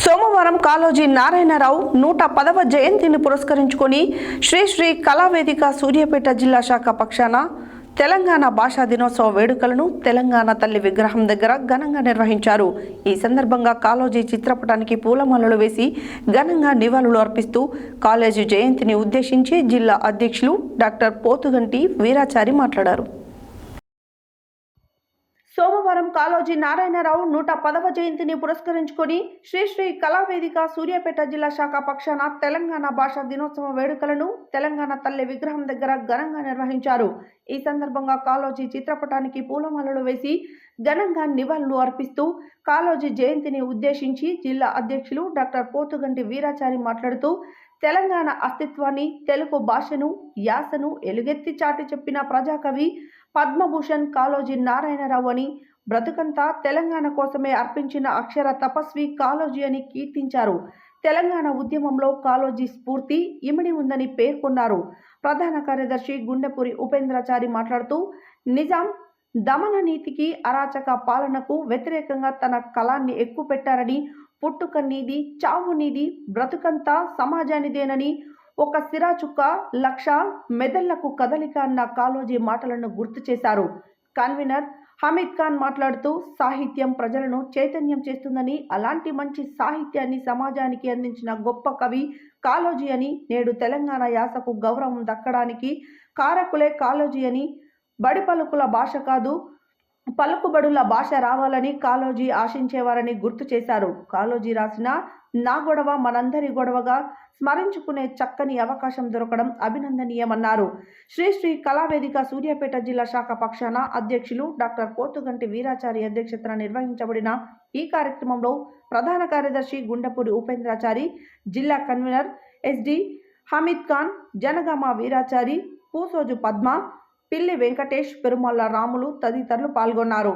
సోమవారం కాళోజీ నారాయణరావు 110వ జయంతిని పురస్కరించుకొని శ్రీ కళావేదిక సూర్యాపేట జిల్లా శాఖ పక్షాన తెలంగాణ భాషా దినోత్సవ వేడుకలను తెలంగాణ తల్లి విగ్రహం దగ్గర ఘనంగా నిర్వహించారు. ఈ సందర్భంగా కాళోజీ చిత్రపటానికి పూలమాలలు వేసి ఘనంగా నివాళులు అర్పిస్తూ కాళోజీ జయంతిని ఉద్దేశించి జిల్లా అధ్యక్షులు డాక్టర్ పోతుగంటి వీరాచారి మాట్లాడారు. సోమవారం కాళోజీ నారాయణరావు 110వ జయంతిని పురస్కరించుకొని శ్రీ కళావేదిక సూర్యాపేట జిల్లా శాఖ పక్షాన తెలంగాణ భాషా దినోత్సవ వేడుకలను తెలంగాణ తల్లి విగ్రహం దగ్గర ఘనంగా నిర్వహించారు. ఈ సందర్భంగా కాళోజీ చిత్రపటానికి పూలమాలలు వేసి ఘనంగా నివాళులు అర్పిస్తూ కాళోజీ జయంతిని ఉద్దేశించి జిల్లా అధ్యక్షులు డాక్టర్ పోతుగంటి వీరాచారి మాట్లాడుతూ తెలంగాణ అస్తిత్వాన్ని, తెలుగు భాషను, యాసను ఎలుగెత్తి చాటి చెప్పిన ప్రజాకవి పద్మభూషణ్ కాళోజీ నారాయణరావు అని, బ్రతుకంతా తెలంగాణ కోసమే అర్పించిన అక్షర తపస్వి కాళోజీ అని కీర్తించారు. తెలంగాణ ఉద్యమంలో కాళోజీ స్ఫూర్తి ఇమిడి ఉందని పేర్కొన్నారు. ప్రధాన కార్యదర్శి గుండెపూరి ఉపేంద్రాచారి మాట్లాడుతూ నిజాం దమన నీతికి, అరాచక పాలనకు వ్యతిరేకంగా తన కళాన్ని ఎక్కుపెట్టారని, పుట్టుక నీది, చావు నీది, బ్రతుకంతా సమాజానిదేనని, ఒక సిరాచుక్క లక్ష మెదళ్లకు కదలిక అన్న కాళోజీ మాటలను గుర్తు చేశారు. కన్వీనర్ హమీద్ ఖాన్ మాట్లాడుతూ సాహిత్యం ప్రజలను చైతన్యం చేస్తుందని, అలాంటి మంచి సాహిత్యాన్ని సమాజానికి అందించిన గొప్ప కవి కాళోజీ అని, నేడు తెలంగాణ యాసకు గౌరవం దక్కడానికి కారకులే కాళోజీ అని, బడి పలుకుల భాష కాదు పలుకుబడుల భాష రావాలని కాళోజీ ఆశించేవారని గుర్తు చేశారు. కాళోజీ రాసిన నా గొడవ మనందరి గొడవగా స్మరించుకునే చక్కని అవకాశం దొరకడం అభినందనీయమన్నారు. శ్రీ కళావేదిక సూర్యాపేట జిల్లా శాఖ పక్షాన అధ్యక్షులు డాక్టర్ పోతుగంటి వీరాచారి అధ్యక్షతన నిర్వహించబడిన ఈ కార్యక్రమంలో ప్రధాన కార్యదర్శి గుండెపూరి ఉపేంద్రాచారి, జిల్లా కన్వీనర్ ఎస్డి హమీద్ ఖాన్, జనగామ వీరాచారి, పూసోజు పద్మ, పిల్లి వెంకటేష్, పెరుమల్ల రాములు తదితరులు పాల్గొన్నారు.